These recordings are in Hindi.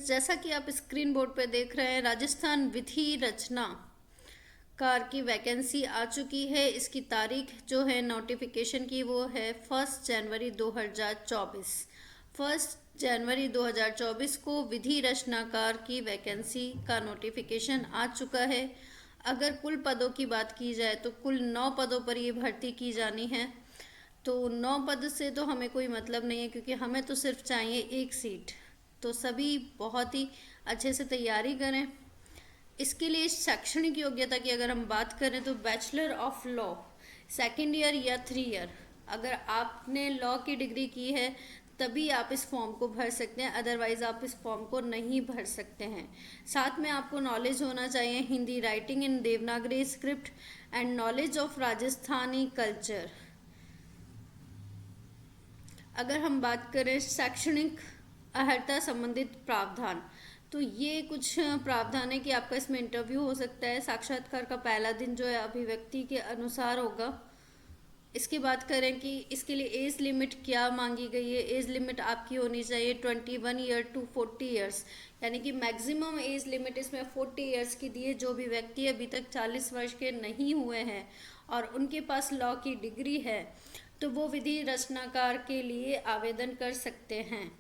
स्टूडेंट्स, जैसा कि आप स्क्रीन बोर्ड पे देख रहे हैं, राजस्थान विधि रचना कार की वैकेंसी आ चुकी है। इसकी तारीख जो है नोटिफिकेशन की वो है 1 जनवरी 2024। 1 जनवरी 2024 को विधि रचनाकार की वैकेंसी का नोटिफिकेशन आ चुका है। अगर कुल पदों की बात की जाए तो कुल 9 पदों पर ये भर्ती की जानी है। तो 9 पद से तो हमें कोई मतलब नहीं है, क्योंकि हमें तो सिर्फ चाहिए एक सीट। तो सभी बहुत ही अच्छे से तैयारी करें। इसके लिए शैक्षणिक योग्यता की अगर हम बात करें तो bachelor of law 2nd year या 3 ईयर, अगर आपने लॉ की डिग्री की है तभी आप इस फॉर्म को भर सकते हैं, अदरवाइज आप इस फॉर्म को नहीं भर सकते हैं। साथ में आपको नॉलेज होना चाहिए Hindi writing in Devanagari script and knowledge of Rajasthani culture. अगर हम बात करें शैक्षणिक अर्हता संबंधित प्रावधान, तो ये कुछ प्रावधान है कि आपका इसमें इंटरव्यू हो सकता है। साक्षात्कार का पहला दिन जो है अभिव्यक्ति के अनुसार होगा। इसकी बात करें कि इसके लिए एज लिमिट क्या मांगी गई है, एज लिमिट आपकी होनी चाहिए 21 ईयर टू 40 ईयर्स, यानी कि मैक्सिमम एज लिमिट इसमें 40 ईयर्स की दी है। जो भी व्यक्ति अभी तक 40 वर्ष के नहीं हुए हैं और उनके पास लॉ की डिग्री है तो वो विधि रचनाकार के लिए आवेदन कर सकते हैं।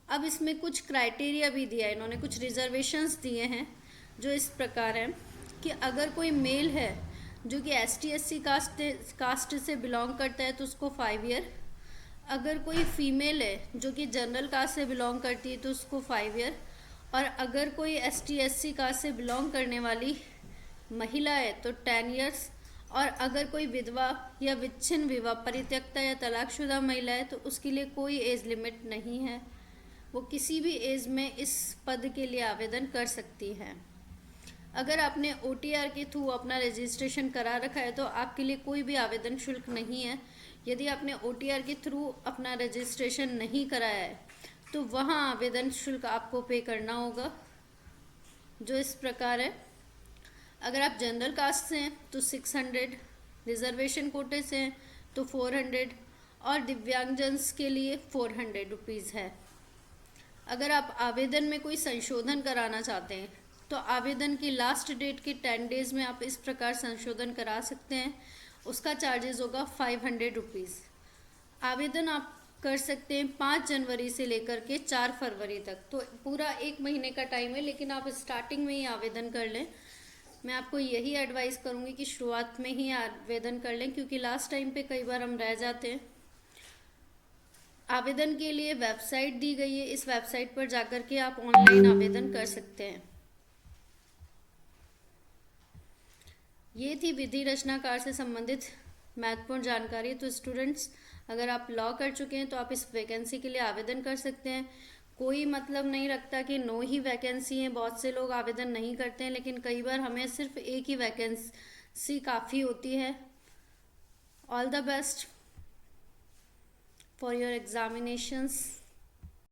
अब इसमें कुछ क्राइटेरिया भी दिया है, इन्होंने कुछ रिजर्वेशंस दिए हैं जो इस प्रकार हैं कि अगर कोई मेल है जो कि ST/SC कास्ट से बिलोंग करता है तो उसको 5 ईयर, अगर कोई फीमेल है जो कि जनरल कास्ट से बिलोंग करती है तो उसको 5 ईयर, और अगर कोई ST/SC कास्ट से बिलोंग करने वाली महिला है तो 10 ईयर्स, और अगर कोई विधवा या विच्छिन्न विवाह परित्यक्ता या तलाकशुदा महिला है तो उसके लिए कोई एज लिमिट नहीं है, वो किसी भी एज में इस पद के लिए आवेदन कर सकती हैं। अगर आपने OTR के थ्रू अपना रजिस्ट्रेशन करा रखा है तो आपके लिए कोई भी आवेदन शुल्क नहीं है। यदि आपने OTR के थ्रू अपना रजिस्ट्रेशन नहीं कराया है तो वहाँ आवेदन शुल्क आपको पे करना होगा, जो इस प्रकार है। अगर आप जनरल कास्ट से हैं तो 600, रिजर्वेशन कोटे से हैं तो 400, और दिव्यांगजन्स के लिए 400 रुपीज़ है। अगर आप आवेदन में कोई संशोधन कराना चाहते हैं तो आवेदन की लास्ट डेट के 10 डेज में आप इस प्रकार संशोधन करा सकते हैं। उसका चार्जेस होगा 500 रुपीज़। आवेदन आप कर सकते हैं 5 जनवरी से लेकर के 4 फरवरी तक, तो पूरा 1 महीने का टाइम है, लेकिन आप स्टार्टिंग में ही आवेदन कर लें। मैं आपको यही एडवाइस करूँगी कि शुरुआत में ही आवेदन कर लें, क्योंकि लास्ट टाइम पे कई बार हम रह जाते हैं। आवेदन के लिए वेबसाइट दी गई है, इस वेबसाइट पर जाकर के आप ऑनलाइन आवेदन कर सकते हैं। ये थी विधि रचनाकार से संबंधित महत्वपूर्ण जानकारी। तो स्टूडेंट्स, अगर आप लॉ कर चुके हैं तो आप इस वैकेंसी के लिए आवेदन कर सकते हैं। कोई मतलब नहीं रखता कि 9 ही वैकेंसी हैं, बहुत से लोग आवेदन नहीं करते हैं, लेकिन कई बार हमें सिर्फ एक ही वैकेंसी काफ़ी होती है। All the best for your examinations.